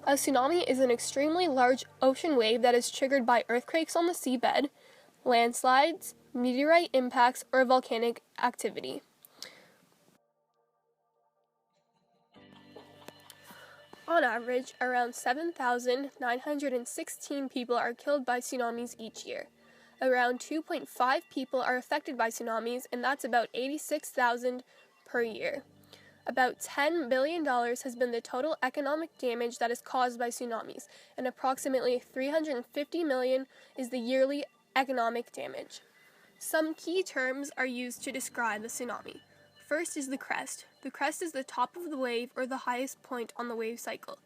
A tsunami is an extremely large ocean wave that is triggered by earthquakes on the seabed, landslides, meteorite impacts, or volcanic activity. On average, around 7,916 people are killed by tsunamis each year. Around 2.5 people are affected by tsunamis, and that's about 86,000 per year. About $10 billion has been the total economic damage that is caused by tsunamis, and approximately $350 million is the yearly economic damage. Some key terms are used to describe a tsunami. First is the crest. The crest is the top of the wave or the highest point on the wave cycle.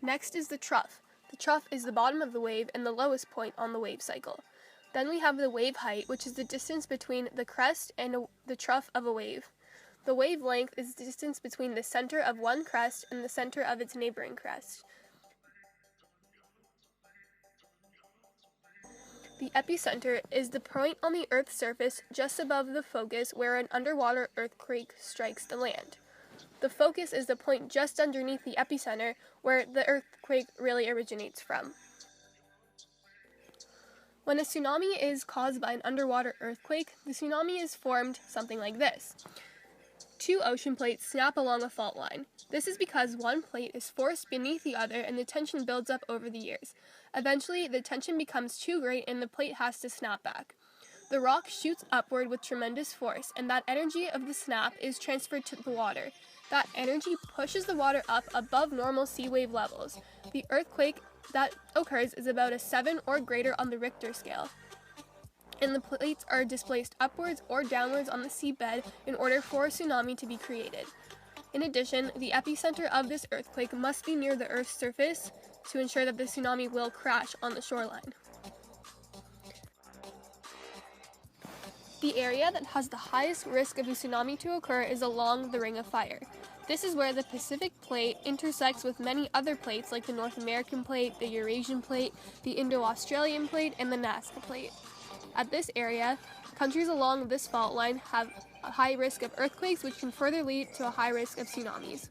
Next is the trough. The trough is the bottom of the wave and the lowest point on the wave cycle. Then we have the wave height, which is the distance between the crest and the trough of a wave. The wave length is the distance between the center of one crest and the center of its neighboring crest. The epicenter is the point on the Earth's surface just above the focus where an underwater earthquake strikes the land. The focus is the point just underneath the epicenter where the earthquake really originates from. When a tsunami is caused by an underwater earthquake, the tsunami is formed something like this. Two ocean plates snap along a fault line. This is because one plate is forced beneath the other and the tension builds up over the years. Eventually, the tension becomes too great and the plate has to snap back. The rock shoots upward with tremendous force, and that energy of the snap is transferred to the water. That energy pushes the water up above normal sea wave levels. The earthquake that occurs is about a 7 or greater on the Richter scale, and the plates are displaced upwards or downwards on the seabed in order for a tsunami to be created. In addition, the epicenter of this earthquake must be near the Earth's surface to ensure that the tsunami will crash on the shoreline. The area that has the highest risk of a tsunami to occur is along the Ring of Fire. This is where the Pacific Plate intersects with many other plates like the North American Plate, the Eurasian Plate, the Indo-Australian Plate, and the Nazca Plate. At this area, countries along this fault line have a high risk of earthquakes, which can further lead to a high risk of tsunamis.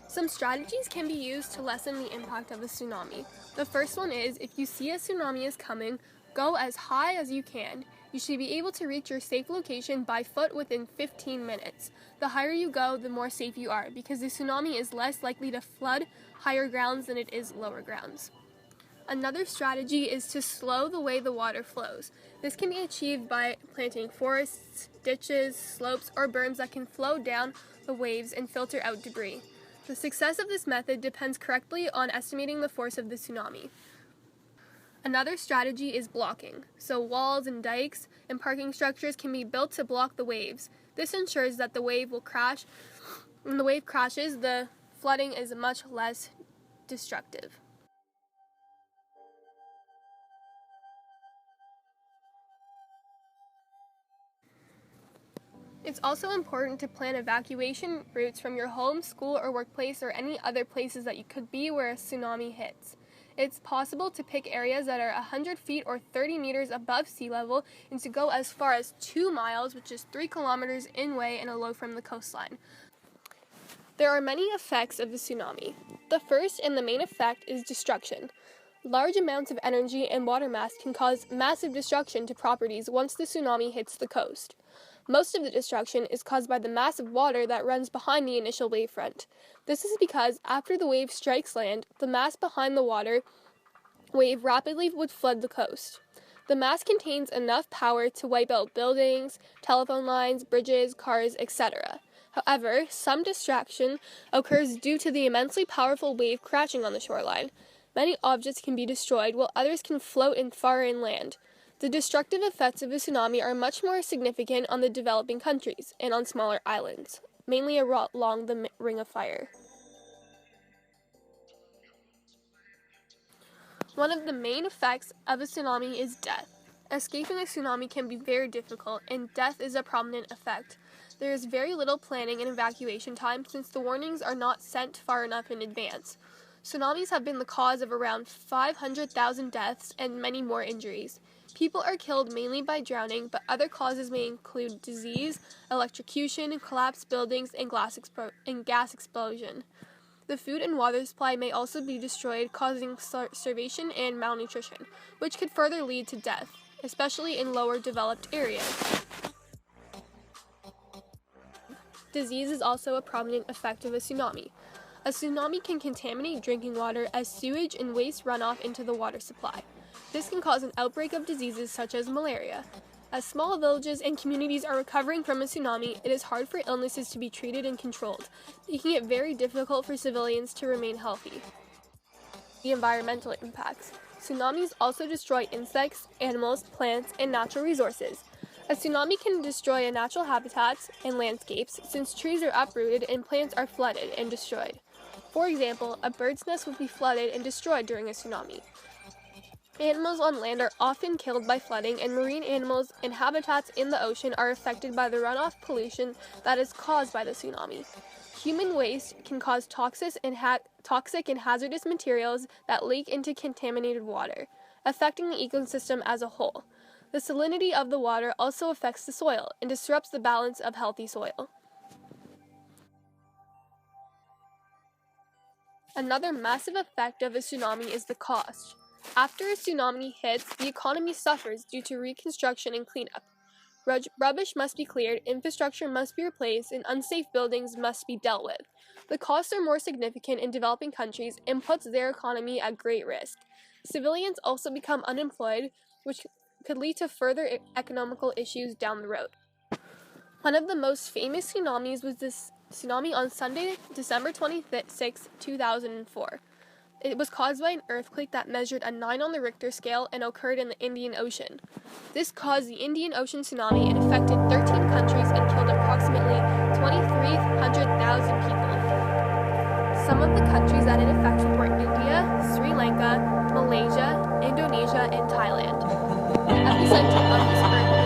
Some strategies can be used to lessen the impact of a tsunami. The first one is, if you see a tsunami is coming, go as high as you can. You should be able to reach your safe location by foot within 15 minutes. The higher you go, the more safe you are, because the tsunami is less likely to flood higher grounds than it is lower grounds. Another strategy is to slow the way the water flows. This can be achieved by planting forests, ditches, slopes, or berms that can flow down the waves and filter out debris. The success of this method depends correctly on estimating the force of the tsunami. Another strategy is blocking. So walls and dikes and parking structures can be built to block the waves. This ensures that the wave will crash. When the wave crashes, the flooding is much less destructive. It's also important to plan evacuation routes from your home, school, or workplace, or any other places that you could be where a tsunami hits. It's possible to pick areas that are 100 feet or 30 meters above sea level and to go as far as 2 miles, which is 3 kilometers in-way and alow from the coastline. There are many effects of a tsunami. The first and the main effect is destruction. Large amounts of energy and water mass can cause massive destruction to properties once the tsunami hits the coast. Most of the destruction is caused by the mass of water that runs behind the initial wavefront. This is because after the wave strikes land, the mass behind the water wave rapidly would flood the coast. The mass contains enough power to wipe out buildings, telephone lines, bridges, cars, etc. However, some destruction occurs due to the immensely powerful wave crashing on the shoreline. Many objects can be destroyed, while others can float far inland. The destructive effects of a tsunami are much more significant on the developing countries and on smaller islands, mainly along the Ring of Fire. One of the main effects of a tsunami is death. Escaping a tsunami can be very difficult, and death is a prominent effect. There is very little planning and evacuation time since the warnings are not sent far enough in advance. Tsunamis have been the cause of around 500,000 deaths and many more injuries. People are killed mainly by drowning, but other causes may include disease, electrocution, collapsed buildings, and gas explosion. The food and water supply may also be destroyed, causing starvation and malnutrition, which could further lead to death, especially in lower developed areas. Disease is also a prominent effect of a tsunami. A tsunami can contaminate drinking water as sewage and waste run off into the water supply. This can cause an outbreak of diseases such as malaria. As small villages and communities are recovering from a tsunami, it is hard for illnesses to be treated and controlled, making it very difficult for civilians to remain healthy. The environmental impacts. Tsunamis also destroy insects, animals, plants, and natural resources. A tsunami can destroy natural habitats and landscapes since trees are uprooted and plants are flooded and destroyed. For example, a bird's nest would be flooded and destroyed during a tsunami. Animals on land are often killed by flooding, and marine animals and habitats in the ocean are affected by the runoff pollution that is caused by the tsunami. Human waste can cause toxic and hazardous materials that leak into contaminated water, affecting the ecosystem as a whole. The salinity of the water also affects the soil and disrupts the balance of healthy soil. Another massive effect of a tsunami is the cost. After a tsunami hits, the economy suffers due to reconstruction and cleanup. Rubbish must be cleared, infrastructure must be replaced, and unsafe buildings must be dealt with. The costs are more significant in developing countries and puts their economy at great risk. Civilians also become unemployed, which could lead to further economical issues down the road. One of the most famous tsunamis was this tsunami on Sunday, December 26, 2004. It was caused by an earthquake that measured a 9 on the Richter scale and occurred in the Indian Ocean. This caused the Indian Ocean tsunami and affected 13 countries and killed approximately 2,300,000 people. Some of the countries that it affected were India, Sri Lanka, Malaysia, Indonesia, and Thailand. The epicenter of this earthquake